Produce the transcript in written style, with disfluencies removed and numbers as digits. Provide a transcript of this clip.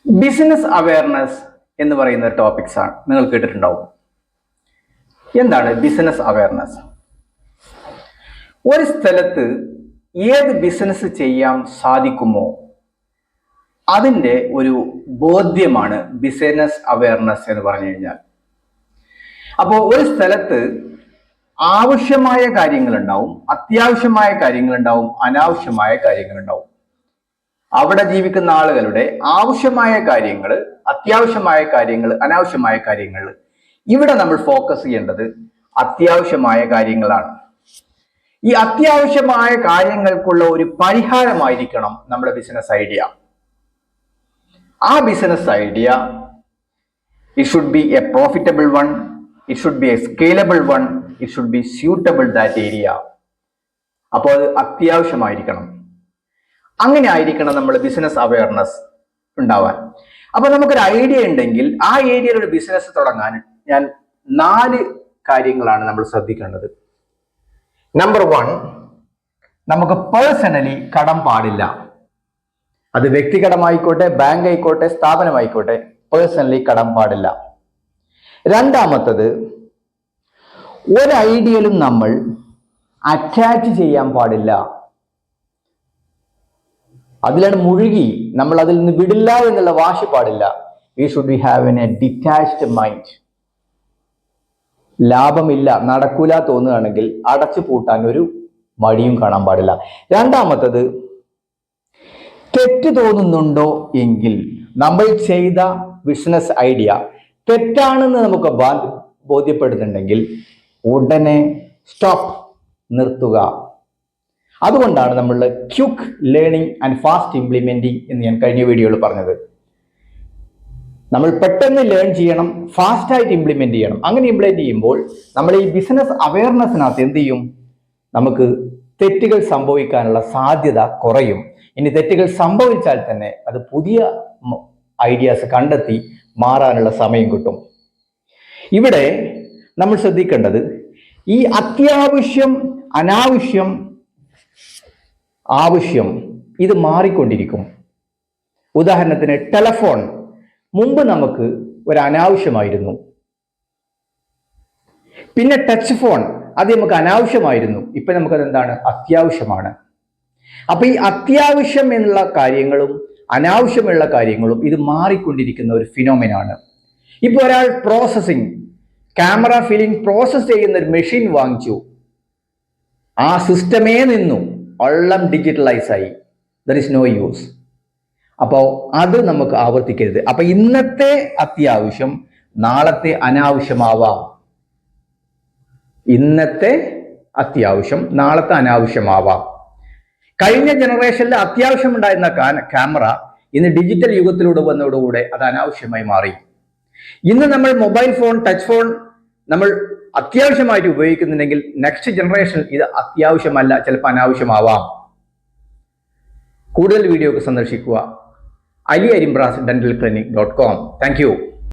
Business awareness എന്ന് പറയുന്ന topics ആണ് നിങ്ങൾ കേട്ടിട്ടുണ്ടാവും. എന്താണ് ബിസിനസ് അവയർനെസ്? ഒരു സ്ഥലത്ത് ഏത് ബിസിനസ് ചെയ്യാൻ സാധിക്കുമോ അതിൻ്റെ ഒരു ബോധ്യമാണ് ബിസിനസ് അവയർനെസ് എന്ന് പറഞ്ഞു കഴിഞ്ഞാൽ. അപ്പോൾ ഒരു സ്ഥലത്ത് ആവശ്യമായ കാര്യങ്ങളുണ്ടാവും, അത്യാവശ്യമായ കാര്യങ്ങളുണ്ടാവും, അനാവശ്യമായ കാര്യങ്ങളുണ്ടാവും. അവിടെ ജീവിക്കുന്ന ആളുകളുടെ ആവശ്യമായ കാര്യങ്ങൾ, അത്യാവശ്യമായ കാര്യങ്ങൾ, അനാവശ്യമായ കാര്യങ്ങൾ, ഇവിടെ നമ്മൾ ഫോക്കസ് ചെയ്യേണ്ടത് അത്യാവശ്യമായ കാര്യങ്ങളാണ്. ഈ അത്യാവശ്യമായ കാര്യങ്ങൾക്കുള്ള ഒരു പരിഹാരമായിരിക്കണം നമ്മുടെ ബിസിനസ് ഐഡിയ. ആ business idea it should be A profitable one, it should be A scalable one, it should be suitable that area. അപ്പോൾ അത് അത്യാവശ്യമായിരിക്കണം. അങ്ങനെ ആയിരിക്കണം നമ്മൾ ബിസിനസ് അവയർനെസ് ഉണ്ടാവാൻ. അപ്പൊ നമുക്കൊരു ഐഡിയ ഉണ്ടെങ്കിൽ ആ ഏരിയയിൽ ഒരു ബിസിനസ് തുടങ്ങാൻ ഞാൻ 4 കാര്യങ്ങളാണ് നമ്മൾ ശ്രദ്ധിക്കേണ്ടത്. നമ്പർ 1, നമുക്ക് പേഴ്സണലി കടം പാടില്ല. അത് വ്യക്തികടമായിക്കോട്ടെ, ബാങ്ക് ആയിക്കോട്ടെ, സ്ഥാപനമായിക്കോട്ടെ, പേഴ്സണലി കടം പാടില്ല. രണ്ടാമത്തത്, ഒരു ഐഡിയയിലും നമ്മൾ അറ്റാച്ച് ചെയ്യാൻ പാടില്ല. അതിലാണ് മുഴുകി നമ്മൾ അതിൽ നിന്ന് വിടില്ല എന്നുള്ള വാശി പാടില്ല. We should be have a detached mind. ലാഭമില്ല, നടക്കൂല തോന്നുകയാണെങ്കിൽ അടച്ചു പൂട്ടാൻ ഒരു മടിയും കാണാൻ പാടില്ല. രണ്ടാമത്തത്, തെറ്റ് തോന്നുന്നുണ്ടോ എങ്കിൽ നമ്മൾ ചെയ്ത ബിസിനസ് ഐഡിയ തെറ്റാണെന്ന് നമുക്ക് ബോധ്യപ്പെടുന്നുണ്ടെങ്കിൽ ഉടനെ സ്റ്റോപ്പ്, നിർത്തുക. അതുകൊണ്ടാണ് നമ്മൾ quick learning and fast implementing എന്ന് ഞാൻ കഴിഞ്ഞ വീഡിയോയിൽ പറഞ്ഞത്. നമ്മൾ പെട്ടെന്ന് ലേൺ ചെയ്യണം, ഫാസ്റ്റ് ആയിട്ട് ഇംപ്ലിമെന്റ് ചെയ്യണം. അങ്ങനെ ഇംപ്ലിമെന്റ് ചെയ്യുമ്പോൾ നമ്മൾ ഈ ബിസിനസ് അവയർനെസ്സിനകത്ത് എന്ത് ചെയ്യും? നമുക്ക് തെറ്റുകൾ സംഭവിക്കാനുള്ള സാധ്യത കുറയും. ഇനി തെറ്റുകൾ സംഭവിച്ചാൽ തന്നെ അത് പുതിയ ഐഡിയാസ് കണ്ടെത്തി മാറാനുള്ള സമയം കിട്ടും. ഇവിടെ നമ്മൾ ശ്രദ്ധിക്കേണ്ടത് ഈ അത്യാവശ്യം, അനാവശ്യം, ആവശ്യം ഇത് മാറിക്കൊണ്ടിരിക്കും. ഉദാഹരണത്തിന് ടെലഫോൺ മുമ്പ് നമുക്ക് ഒരു അനാവശ്യമായിരുന്നു. പിന്നെ ടച്ച് ഫോൺ അത് നമുക്ക് അനാവശ്യമായിരുന്നു. ഇപ്പൊ നമുക്കത് എന്താണ്? അത്യാവശ്യമാണ്. അപ്പൊ ഈ അത്യാവശ്യം എന്നുള്ള കാര്യങ്ങളും അനാവശ്യമുള്ള കാര്യങ്ങളും ഇത് മാറിക്കൊണ്ടിരിക്കുന്ന ഒരു ഫിനോമിനാണ്. ഇപ്പൊ ഒരാൾ പ്രോസസ്സിങ്, ക്യാമറ ഫിലിം പ്രോസസ് ചെയ്യുന്ന ഒരു മെഷീൻ വാങ്ങിച്ചു. ആ സിസ്റ്റമേ നിന്നു, എല്ലാം ഡിജിറ്റലൈസ് ആയി. There is no use. അപ്പോൾ അത് നമുക്ക് ആവർത്തിക്കരുത്. അപ്പൊ ഇന്നത്തെ അത്യാവശ്യം നാളത്തെ അനാവശ്യമാവാം. ഇന്നത്തെ അത്യാവശ്യം നാളത്തെ അനാവശ്യമാവാം. കഴിഞ്ഞ ജനറേഷനിൽ അത്യാവശ്യം ഉണ്ടായിരുന്ന ക്യാമറ ഇന്ന് ഡിജിറ്റൽ യുഗത്തിലൂടെ വന്നതോടുകൂടെ അത് അനാവശ്യമായി മാറി. ഇന്ന് നമ്മൾ മൊബൈൽ ഫോൺ, ടച്ച് ഫോൺ നമ്മൾ അത്യാവശ്യമായിട്ട് ഉപയോഗിക്കുന്നുണ്ടെങ്കിൽ നെക്സ്റ്റ് ജനറേഷൻ ഇത് അത്യാവശ്യമല്ല, ചിലപ്പോൾ അനാവശ്യമാവാം. കൂടുതൽ വീഡിയോക്ക് സന്ദർശിക്കുക aliarimbrasidentalclinic.com. Thank you.